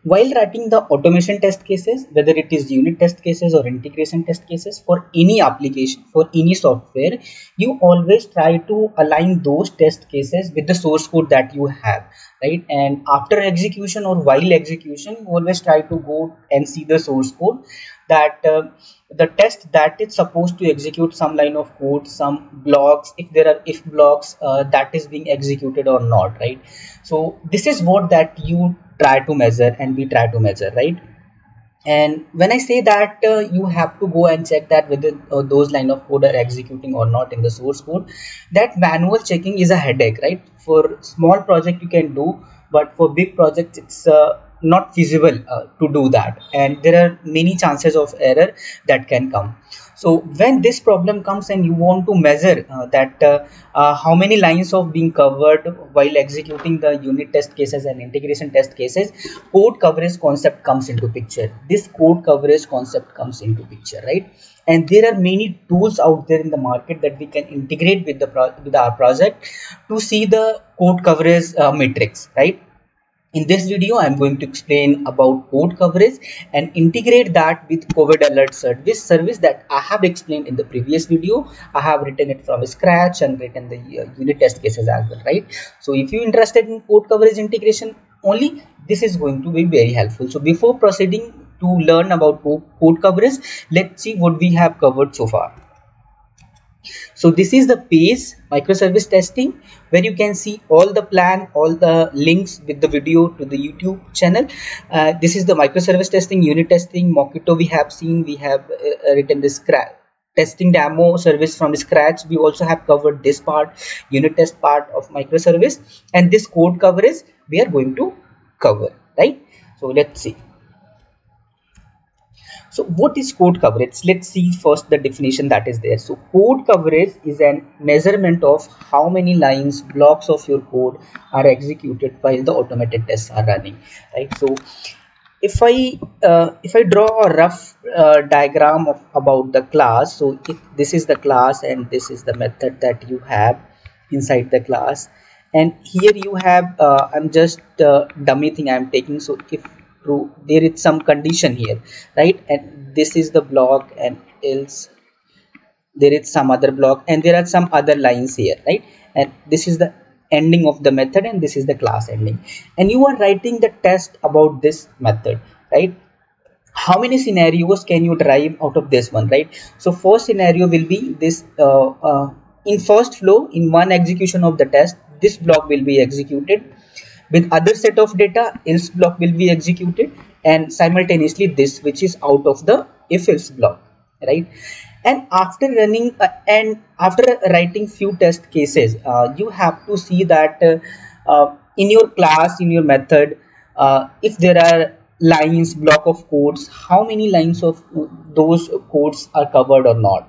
While writing the automation test cases, whether it is unit test cases or integration test cases for any application, for any software, you always try to align those test cases with the source code that you have, right? And after execution or while execution, you always try to go and see the source code that the test that is supposed to execute some line of code, some blocks, if there are if blocks, that is being executed or not, right? So this is what that you try to measure and we try to measure, right? And when I say that you have to go and check that whether those line of code are executing or not in the source code, that manual checking is a headache, right? For small project you can do, but for big projects it's not feasible to do that, and there are many chances of error that can come. So when this problem comes and you want to measure that how many lines of being covered while executing the unit test cases and integration test cases, code coverage concept comes into picture. This code coverage concept comes into picture, right? And there are many tools out there in the market that we can integrate with with our project to see the code coverage metrics, right? In this video, I'm going to explain about code coverage and integrate that with COVID alert service that I have explained in the previous video. I have written it from scratch and written the unit test cases as well, right? So if you're interested in code coverage integration only, this is going to be very helpful. So before proceeding to learn about code coverage, let's see what we have covered so far. So this is the page microservice testing, where you can see all the plan, all the links with the video to the YouTube channel. This is the microservice testing, unit testing, Mockito we have seen. We have written the testing demo service from scratch. We also have covered this part, unit test part of microservice, and this code coverage we are going to cover, right? So let's see. So what is code coverage? Let's see first the definition that is there. So code coverage is an measurement of how many lines, blocks of your code are executed while the automated tests are running, right? So if I draw a rough diagram of about the class, so if this is the class and this is the method that you have inside the class, and here you have I'm just dummy thing I'm taking. So if true, there is some condition here, right? And this is the block, and else there is some other block, and there are some other lines here, right? And this is the ending of the method, and this is the class ending, and you are writing the test about this method, right? How many scenarios can you derive out of this one, right? So first scenario will be this in first flow, in one execution of the test, this block will be executed with other set of data, else block will be executed, and simultaneously this which is out of the if else block, right? And after running and after writing few test cases, you have to see that in your class, in your method, if there are lines, block of codes, how many lines of those codes are covered or not.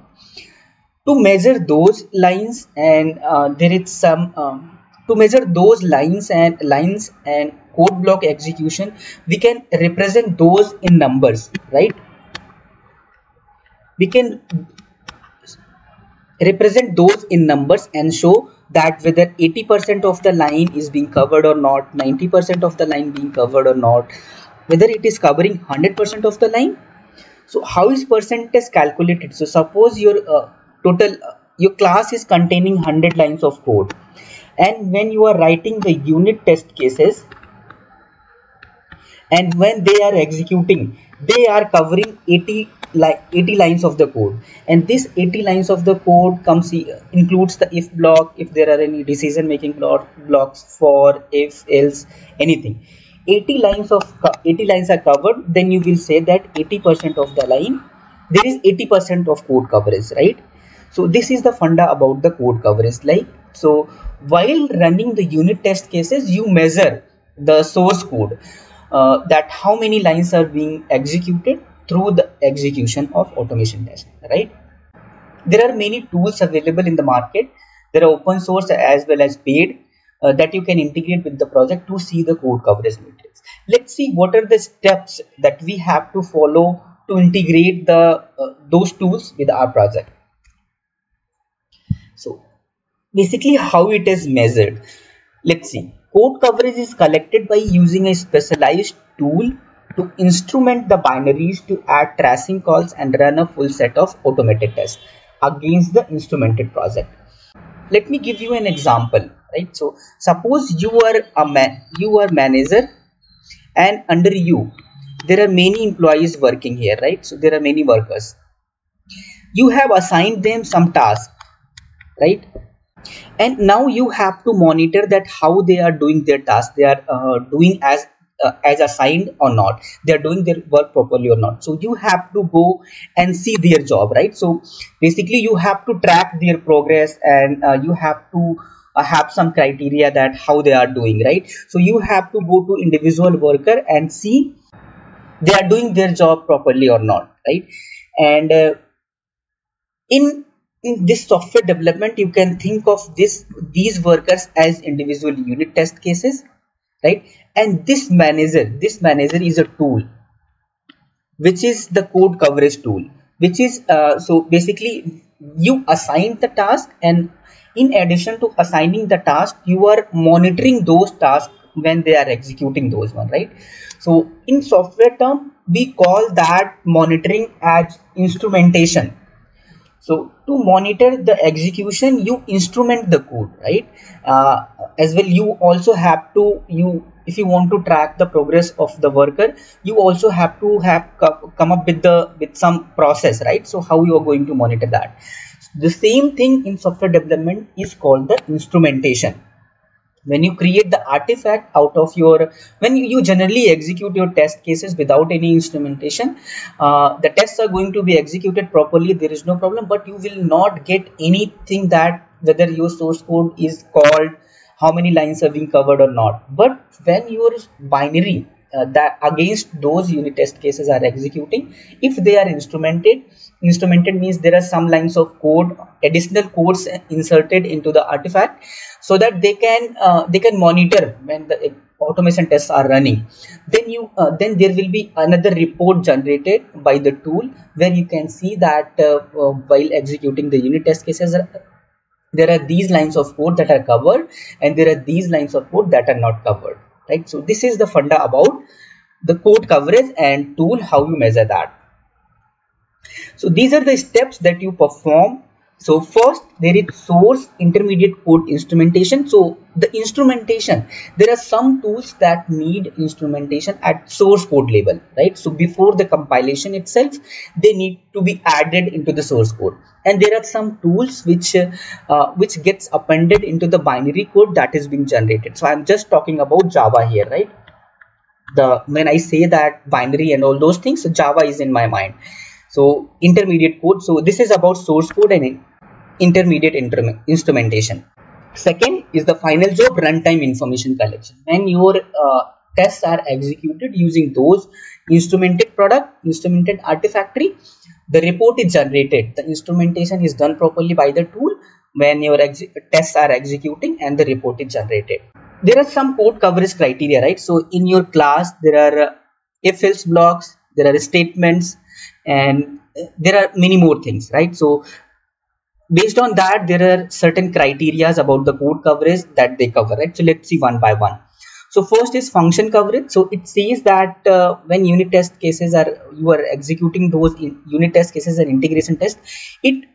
To measure those lines, and there is some to measure those lines and code block execution, we can represent those in numbers, right? We can represent those in numbers and show that whether 80% of the line is being covered or not, 90% of the line being covered or not, whether it is covering 100% of the line. So how is percentage calculated? So suppose your total your class is containing 100 lines of code, and when you are writing the unit test cases, and when they are executing, they are covering 80 lines of the code, and this 80 lines of the code includes the if block, if there are any decision making blocks, for, if, else, anything. 80 lines are covered, then you will say that 80% of the line, there is 80% of code coverage, right? So this is the funda about the code coverage. Like, so while running the unit test cases, you measure the source code, that how many lines are being executed through the execution of automation test, right? There are many tools available in the market. There are open source as well as paid, that you can integrate with the project to see the code coverage metrics. Let's see what are the steps that we have to follow to integrate those tools with our project. So basically how it is measured. Let's see. Code coverage is collected by using a specialized tool to instrument the binaries to add tracing calls and run a full set of automated tests against the instrumented project. Let me give you an example, right? So suppose you are manager, and under you there are many employees working here, right? So there are many workers. You have assigned them some task, right? And now you have to monitor that how they are doing their task. They are doing as assigned or not, they are doing their work properly or not. So you have to go and see their job, right? So basically you have to track their progress, and you have to have some criteria that how they are doing, right? So you have to go to individual worker and see they are doing their job properly or not, right? And in this software development, you can think of these workers as individual unit test cases, right? And this manager is a tool, which is the code coverage tool, which is so basically you assign the task, and in addition to assigning the task, you are monitoring those tasks when they are executing those one, right? So in software term, we call that monitoring as instrumentation. So to monitor the execution, you instrument the code, right? As well, you also have to if you want to track the progress of the worker, you also have to come up with some process, right? So how you are going to monitor that? The same thing in software development is called the instrumentation. When you create the artifact out of your, when you generally execute your test cases without any instrumentation, the tests are going to be executed properly, there is no problem, but you will not get anything that whether your source code is called, how many lines are being covered or not. But when your binary that against those unit test cases are executing, if they are instrumented means there are some lines of code, additional codes inserted into the artifact, so that they can monitor when the automation tests are running. Then there will be another report generated by the tool, where you can see that while executing the unit test cases, there are these lines of code that are covered, and there are these lines of code that are not covered, right? So this is the funda about the code coverage and tool, how you measure that. So these are the steps that you perform. So first, there is source intermediate code instrumentation. So the instrumentation, there are some tools that need instrumentation at source code level, right? So before the compilation itself, they need to be added into the source code. And there are some tools which gets appended into the binary code that is being generated. So I'm just talking about Java here, right? When I say that binary and all those things, Java is in my mind. So intermediate code. So this is about source code and intermediate instrumentation. Second is the final job, runtime information collection. When your tests are executed using those instrumented artifactory, the report is generated. The instrumentation is done properly by the tool when your tests are executing, and the report is generated. There are some code coverage criteria, right? So in your class, there are if-else blocks, there are statements, and there are many more things, right? So based on that, there are certain criterias about the code coverage that they cover, right? So let's see one by one. So first is function coverage. So it says that when unit test cases you are executing those unit test cases and integration test, it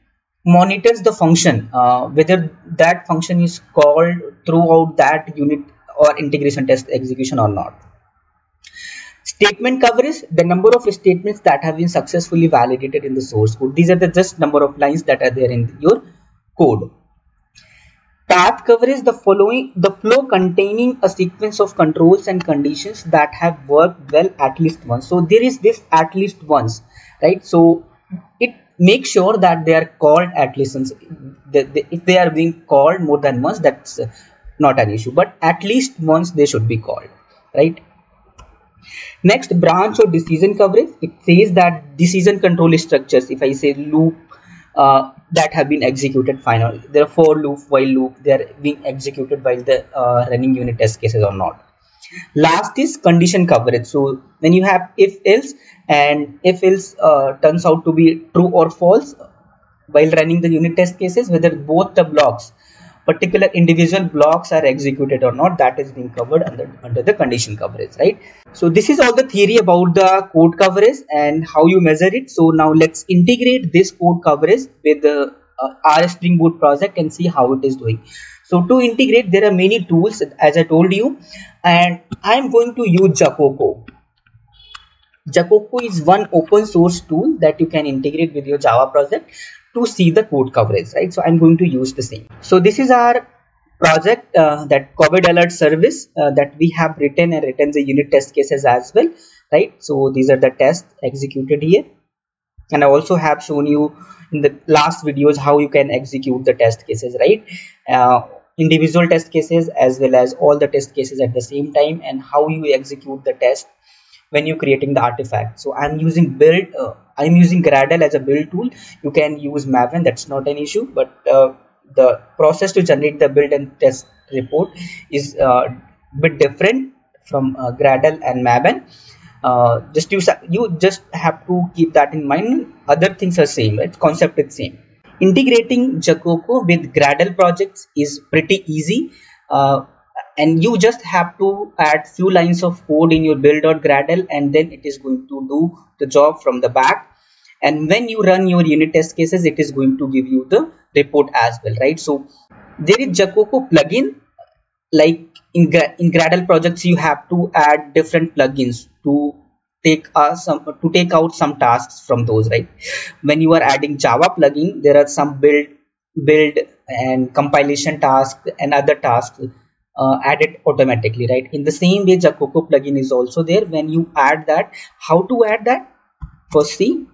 monitors the function, whether that function is called throughout that unit or integration test execution or not. Statement coverage, the number of statements that have been successfully validated in the source code. These are the just number of lines that are there in your code. Path coverage, the flow containing a sequence of controls and conditions that have worked well at least once. So there is this at least once, right? So it makes sure that they are called at least once. If they are being called more than once, that's not an issue, but at least once they should be called, right? Next, branch or decision coverage. It says that decision control structures, if I say loop, that have been executed finally, there are for loop, while loop, they are being executed while the running unit test cases or not. Last is condition coverage. So when you have if else, and if else turns out to be true or false while running the unit test cases, whether both the blocks particular individual blocks are executed or not, that is being covered under the condition coverage, right? So this is all the theory about the code coverage and how you measure it. So now let's integrate this code coverage with the R Spring Boot project and see how it is doing. So to integrate, there are many tools as I told you, and I am going to use Jacoco. Jacoco is one open source tool that you can integrate with your Java project to see the code coverage, right? So I'm going to use the same. So this is our project, that COVID alert service that we have written the unit test cases as well, right? So these are the tests executed here, and I also have shown you in the last videos how you can execute the test cases, right? Individual test cases as well as all the test cases at the same time, and how you execute the test when you're creating the artifact. So I'm using Gradle as a build tool. You can use Maven, that's not an issue, but the process to generate the build and test report is a bit different from Gradle and Maven. You just have to keep that in mind. Other things are same, right? Concept is same. Integrating Jacoco with Gradle projects is pretty easy. And you just have to add few lines of code in your build.gradle, and then it is going to do the job from the back. And when you run your unit test cases, it is going to give you the report as well, right? So there is Jacoco plugin. Like in Gradle projects, you have to add different plugins to take out some tasks from those, right? When you are adding Java plugin, there are some build and compilation tasks and other tasks added automatically, right? In the same way, Jacoco plugin is also there. When you add that, how to add that? First, see,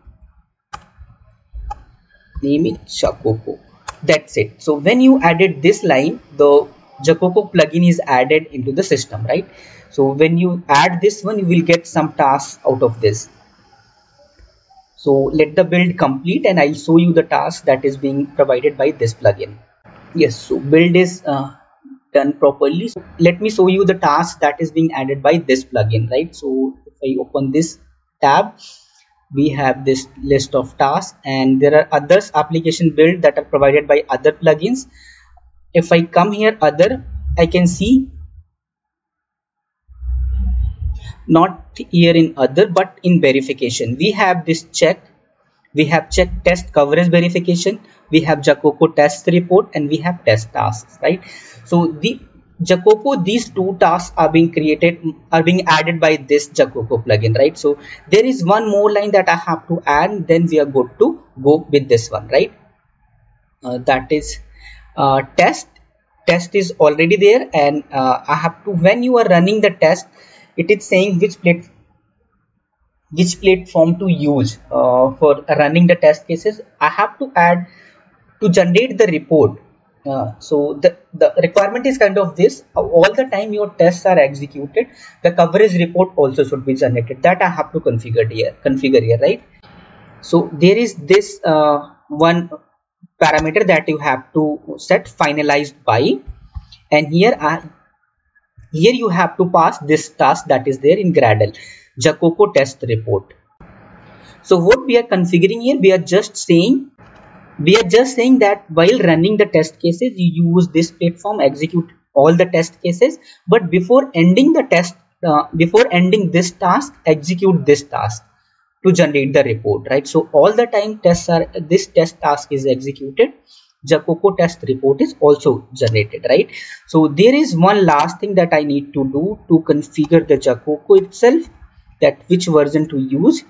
name it Jacoco. That's it. So when you added this line, the Jacoco plugin is added into the system, right? So when you add this one, you will get some tasks out of this. So let the build complete, and I'll show you the task that is being provided by this plugin. Yes, so build is done properly. So let me show you the task that is being added by this plugin, right? So if I open this tab, we have this list of tasks, and there are others application build that are provided by other plugins. If I come here other, I can see not here in other but in verification we have this check. We have check test coverage verification, we have Jacoco test report, and we have test tasks, right? So the Jacoco, these two tasks are being added by this Jacoco plugin, right? So there is one more line that I have to add, then we are good to go with this one, right? That is test is already there, and I have to, when you are running the test, it is saying which platform to use for running the test cases. I have to add to generate the report. So the requirement is kind of this: all the time your tests are executed, the coverage report also should be generated. That I have to configure here, right? So there is this one parameter that you have to set finalized by, and here you have to pass this task that is there in Gradle, Jacoco test report. So what we are configuring here, we are just saying that while running the test cases, you use this platform, execute all the test cases, but before ending the test, before ending this task, execute this task to generate the report, right? So all the time this test task is executed, Jacoco test report is also generated, right? So there is one last thing that I need to do to configure the Jacoco itself, that which version to use.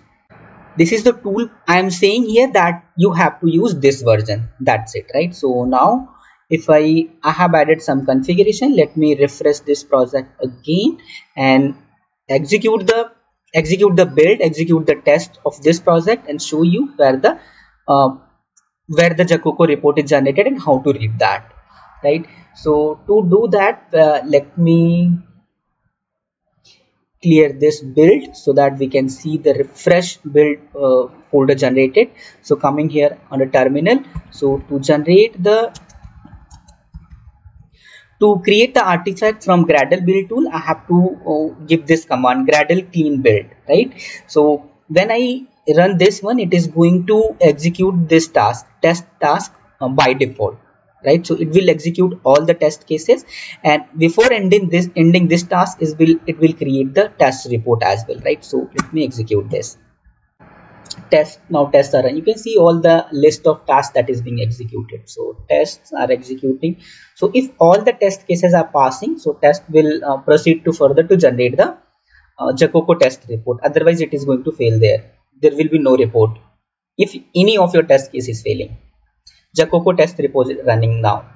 This is the tool I am saying here that you have to use this version. That's it, right? So now if I have added some configuration, let me refresh this project again and execute the build, execute the test of this project, and show you where the Jacoco report is generated and how to read that, right? So to do that, let me clear this build so that we can see the refresh build folder generated. So coming here on the terminal, so to create the artifact from Gradle build tool, I have to give this command Gradle clean build, right? So when I run this one, it is going to execute this test task by default, right? So it will execute all the test cases, and before ending this task it will create the test report as well, right? So let me execute this test. Now tests are run. You can see all the list of tasks that is being executed. So tests are executing. So if all the test cases are passing, so test will proceed to further to generate the Jacoco test report. Otherwise it is going to fail there. There will be no report if any of your test case is failing. Jacoco test report is running now.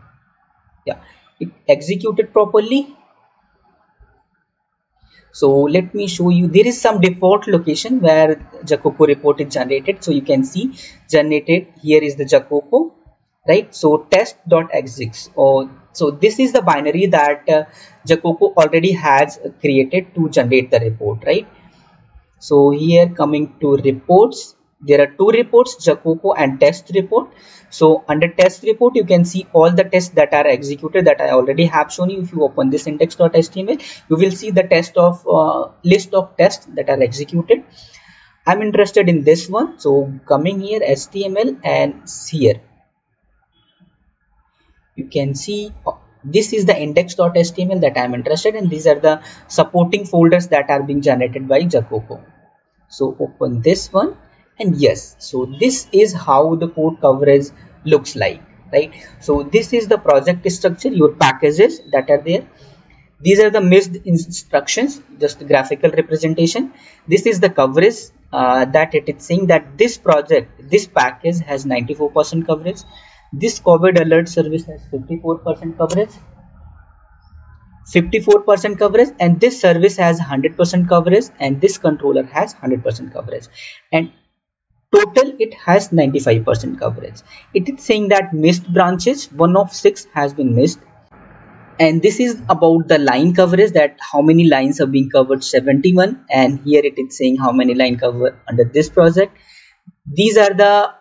Yeah, it executed properly. So let me show you, there is some default location where Jacoco report is generated. So you can see generated, here is the Jacoco, right? So test.exist. So this is the binary that Jacoco already has created to generate the report, right? So here coming to reports, there are two reports, Jacoco and test report. So under test report, you can see all the tests that are executed that I already have shown you. If you open this index.html, you will see the test of list of tests that are executed. I'm interested in this one. So coming here, HTML, and here you can see this is the index.html that I'm interested in. These are the supporting folders that are being generated by Jacoco. So open this one, and yes, so this is how the code coverage looks like, right? So this is the project structure, your packages that are there. These are the missed instructions, just graphical representation. This is the coverage that it is saying that this project, this package has 94% coverage. This COVID alert service has 54% coverage. 54% coverage, and this service has 100% coverage, and this controller has 100% coverage, and total it has 95% coverage. It is saying that missed branches, 1 of 6 has been missed, and this is about the line coverage, that how many lines are being covered, 71, and here it is saying how many line cover under this project. These are the,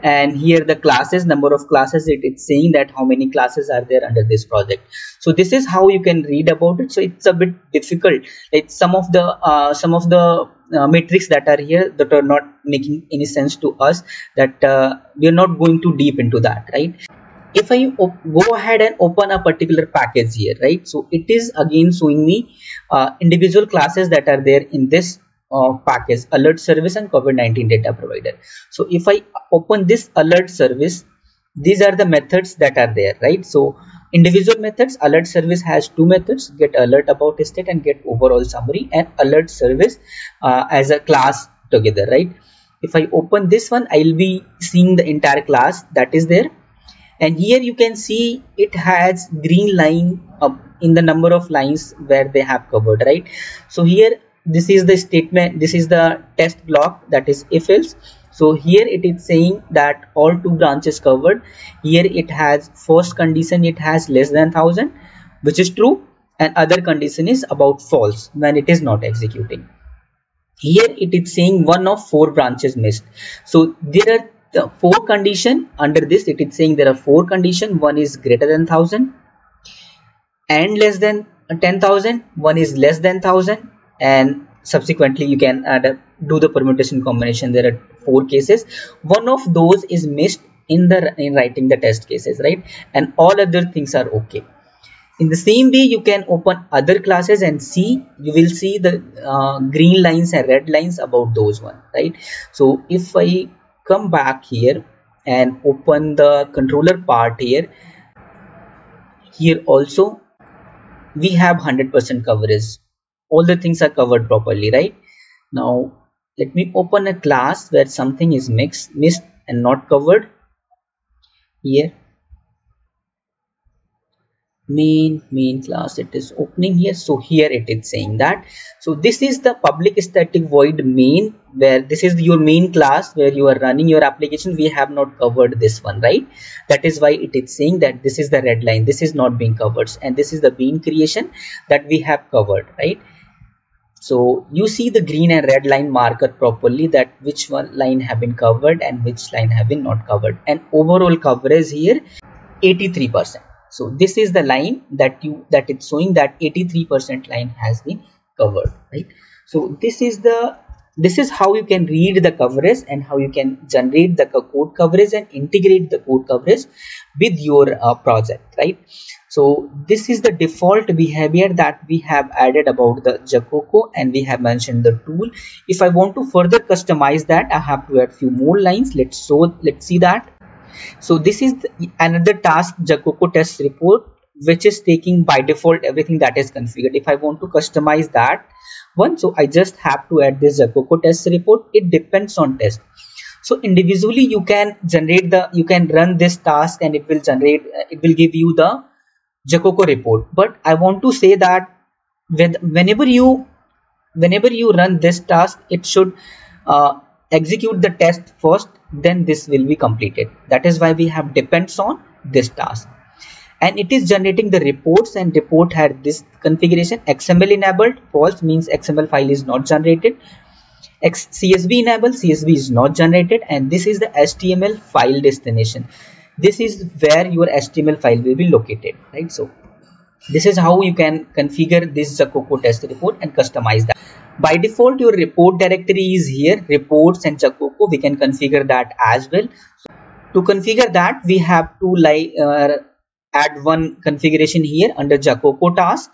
and here the classes, number of classes, it is saying that how many classes are there under this project. So this is how you can read about it. So it's a bit difficult. It's some of the metrics that are here that are not making any sense to us, that we are not going too deep into that, right? If I go ahead and open a particular package here, right, so it is again showing me individual classes that are there in this package, alert service and COVID-19 data provider. So if I open this alert service, these are the methods that are there, right? So individual methods, alert service has two methods, get alert about state and get overall summary, and alert service as a class together, right? If I open this one, I will be seeing the entire class that is there, and here you can see it has green line in the number of lines where they have covered, right? So here this is the statement, this is the test block, that is if else. So here it is saying that all two branches covered. Here it has first condition, it has less than 1000, which is true, and other condition is about false when it is not executing. Here it is saying 1 of 4 branches missed. So there are the 4 condition under this. It is saying there are 4 condition. One is greater than 1000 and less than 10,000. One is less than 1000, and subsequently you can do the permutation combination. There are 4 cases. One of those is missed in writing the test cases, right? And all other things are okay. In the same way, you can open other classes and see, you will see the green lines and red lines about those one, right? So if I come back here and open the controller part here also we have 100% coverage. All the things are covered properly, right? Now let me open a class where something is missed and not covered. Here main class, it is opening here. So here it is saying that, so this is the public static void main, where this is your main class where you are running your application. We have not covered this one, right? That is why it is saying that this is the red line, this is not being covered, and this is the bean creation that we have covered, right? So you see the green and red line marker properly, that which one line have been covered and which line have been not covered, and overall coverage here 83%. So this is the line that it's showing that 83% line has been covered, right? So this is the this is how you can read the coverage and how you can generate the code coverage and integrate the code coverage with your project, right? So this is the default behavior that we have added about the Jacoco, and we have mentioned the tool. If I want to further customize that, I have to add few more lines. Let's see that. So this is another task, Jacoco test report, which is taking by default everything that is configured. If I want to customize that one, so I just have to add this Jacoco test report. It depends on test. So individually you can you can run this task and it will generate, it will give you the Jacoco report. But I want to say that whenever you run this task, it should execute the test first, then this will be completed. That is why we have depends on this task, and it is generating the reports, and report had this configuration: XML enabled, false means XML file is not generated, CSV enabled, CSV is not generated, and this is the HTML file destination. This is where your HTML file will be located, right? So this is how you can configure this Jacoco test report and customize that. By default, your report directory is here, reports and Jacoco. We can configure that as well. To configure that, we have to add one configuration here under Jacoco task,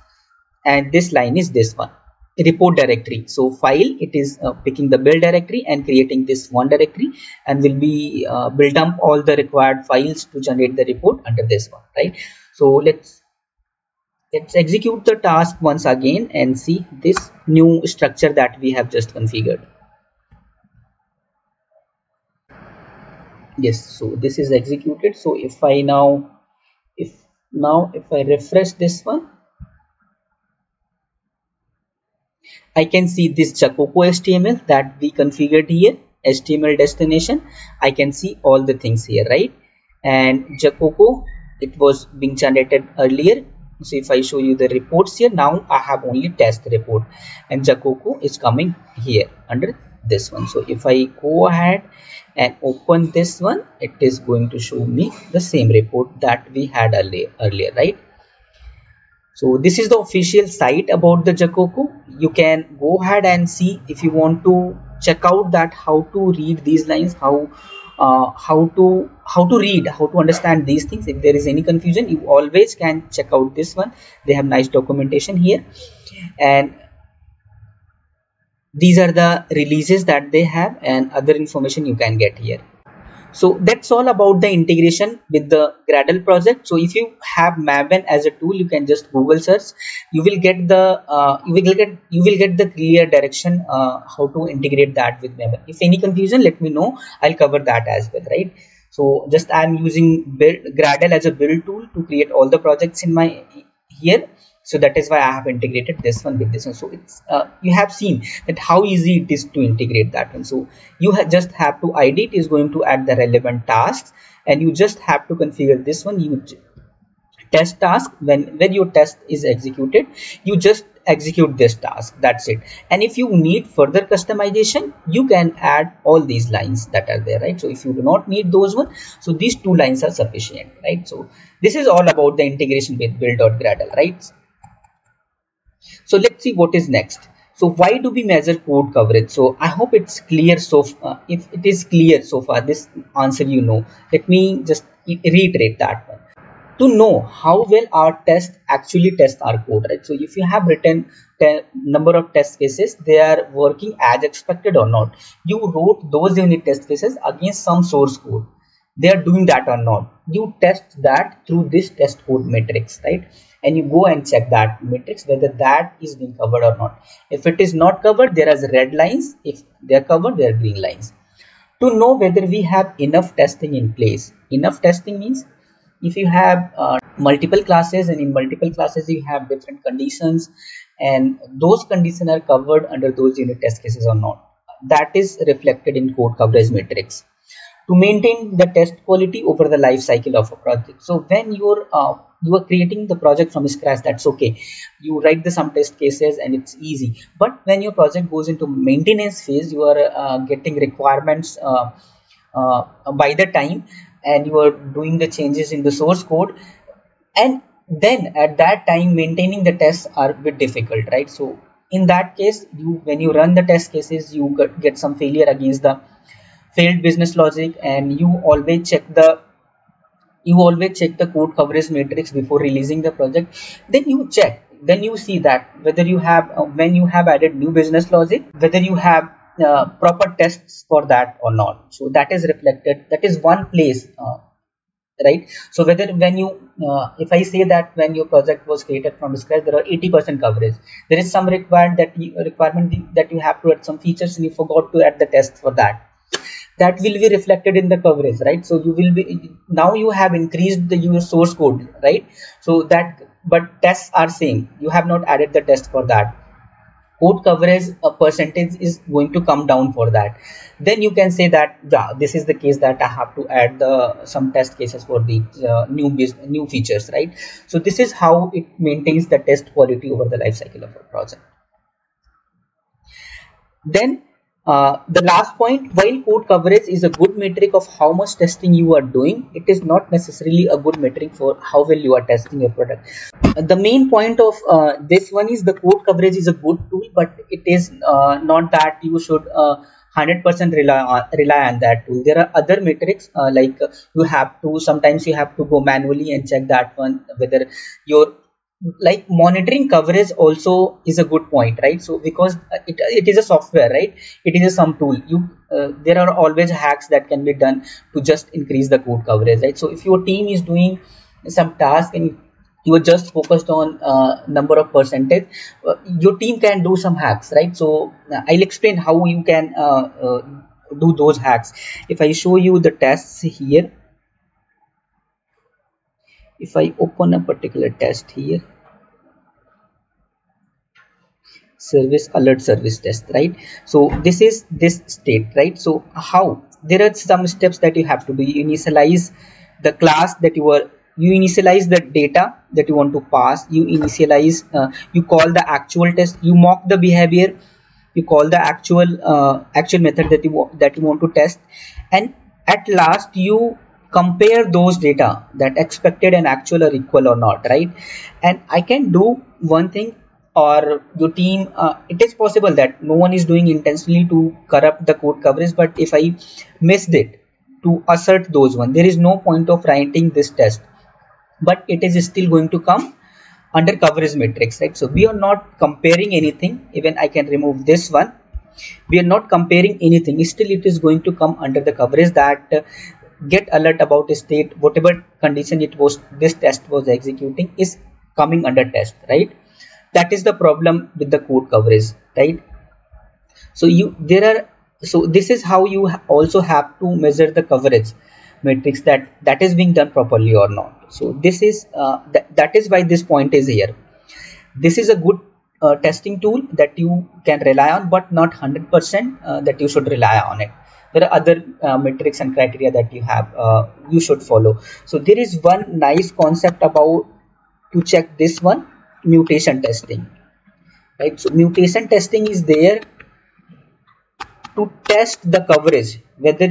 and this line is this one, report directory. So file, it is picking the build directory and creating this one directory, and will dump all the required files to generate the report under this one, right? So let's execute the task once again and see this new structure that we have just configured. Yes, so this is executed. So if I if I refresh this one, I can see this Jacoco HTML that we configured here, HTML destination. I can see all the things here, right? And Jacoco, it was being generated earlier. So if I show you the reports here, now I have only test report, and Jacoco is coming here under this one. So if I go ahead and open this one, it is going to show me the same report that we had earlier, right? So this is the official site about the Jacoco. You can go ahead and see if you want to check out that how to read these lines, how to read, how to understand these things. If there is any confusion, you always can check out this one. They have nice documentation here, and these are the releases that they have and other information you can get here. So that's all about the integration with the Gradle project. So if you have Maven as a tool, you can just Google search. You will get the the clear direction how to integrate that with Maven. If any confusion, let me know. I'll cover that as well, right? So just I'm using Gradle as a build tool to create all the projects in my here. So that is why I have integrated this one with this one. So it's you have seen that how easy it is to integrate that one. So you just have to ID, it is going to add the relevant tasks, and you just have to configure this one. You test task, when your test is executed, you just execute this task, that's it. And if you need further customization, you can add all these lines that are there, right? So if you do not need those one, so these two lines are sufficient, right? So this is all about the integration with build.gradle, right? So let's see what is next. So why do we measure code coverage? So I hope it's clear. So if it is clear so far, this answer you know, let me just reiterate that one. To know how well our test actually test our code, right? So if you have written number of test cases, they are working as expected or not. You wrote those unit test cases against some source code, they are doing that or not. You test that through this test code matrix, right? And you go and check that matrix whether that is being covered or not. If it is not covered, there are red lines. If they are covered, there are green lines. To know whether we have enough testing in place. Enough testing means if you have multiple classes, and in multiple classes you have different conditions, and those conditions are covered under those unit test cases or not. That is reflected in code coverage matrix. To maintain the test quality over the life cycle of a project. So when you are creating the project from scratch, that's okay. You write some test cases and it's easy. But when your project goes into maintenance phase, you are getting requirements by the time, and you are doing the changes in the source code, and then at that time maintaining the tests are a bit difficult, right? So in that case, when you run the test cases, you get some failure against the failed business logic, and you always check the code coverage matrix before releasing the project. Then you see that whether you have when you have added new business logic, whether you have proper tests for that or not. So that is reflected, that is one place, right? So whether when you if I say that when your project was created from scratch, there are 80% coverage, there is some requirement that you have to add some features and you forgot to add the test for that, that will be reflected in the coverage, right? So you will be, now you have increased your source code, right? So that, but tests are same, you have not added the test for that, code coverage percentage is going to come down for that. Then you can say that, yeah, this is the case that I have to add the some test cases for the new features, right? So this is how it maintains the test quality over the life cycle of a project. Then the last point, while code coverage is a good metric of how much testing you are doing, it is not necessarily a good metric for how well you are testing your product. The main point of this one is the code coverage is a good tool, but it is not that you should 100% rely on that tool. There are other metrics like you have to, sometimes you have to go manually and check that one, whether your, like monitoring coverage also is a good point, right? So because it is a software, right? It is a some tool, there are always hacks that can be done to just increase the code coverage, right? So if your team is doing some task and you are just focused on number of percentage, your team can do some hacks, right? So I'll explain how you can do those hacks. If I show you the tests here, if I open a particular test here, service alert service test, right? So this is this state, right? So how, there are some steps that you have to do. You initialize the class that you initialize the data that you want to pass, you initialize you call the actual test, you mock the behavior, you call the actual method that you want to test, and at last you compare those data, that expected and actual are equal or not, right? And I can do one thing, or your team, it is possible that no one is doing intentionally to corrupt the code coverage, but if I missed it to assert those one, there is no point of writing this test, but it is still going to come under coverage matrix, right? So we are not comparing anything, even I can remove this one, we are not comparing anything, still it is going to come under the coverage, that get alert about a state, whatever condition it was, this test was executing is coming under test, right? That is the problem with the code coverage, right? So this is how you also have to measure the coverage matrix, that is being done properly or not. So this is that is why this point is here. This is a good testing tool that you can rely on, but not 100% that you should rely on it. There are other metrics and criteria that you should follow. So there is one nice concept about to check this one, mutation testing, right? So mutation testing is there to test the coverage, whether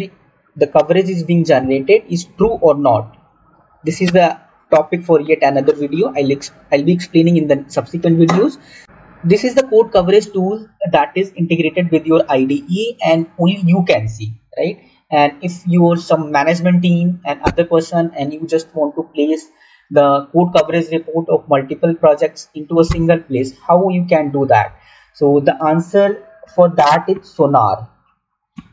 the coverage is being generated is true or not. This is the topic for yet another video. I'll be explaining in the subsequent videos. This is the code coverage tool that is integrated with your IDE and only you can see, right? And if you're some management team and other person and you just want to place the code coverage report of multiple projects into a single place, how you can do that? So the answer for that is Sonar.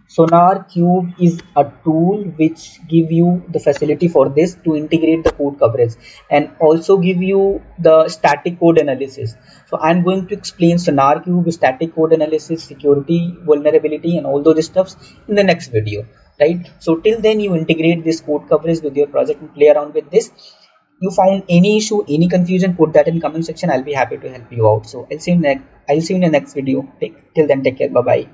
Sonar Cube is a tool which give you the facility for this to integrate the code coverage and also give you the static code analysis. So I'm going to explain Sonar Cube, static code analysis, security, vulnerability, and all those stuffs in the next video, right? So till then you integrate this code coverage with your project and play around with this. You found any issue, any confusion, put that in comment section. I'll be happy to help you out. So I'll see you in the next video. Till then, take care. Bye bye.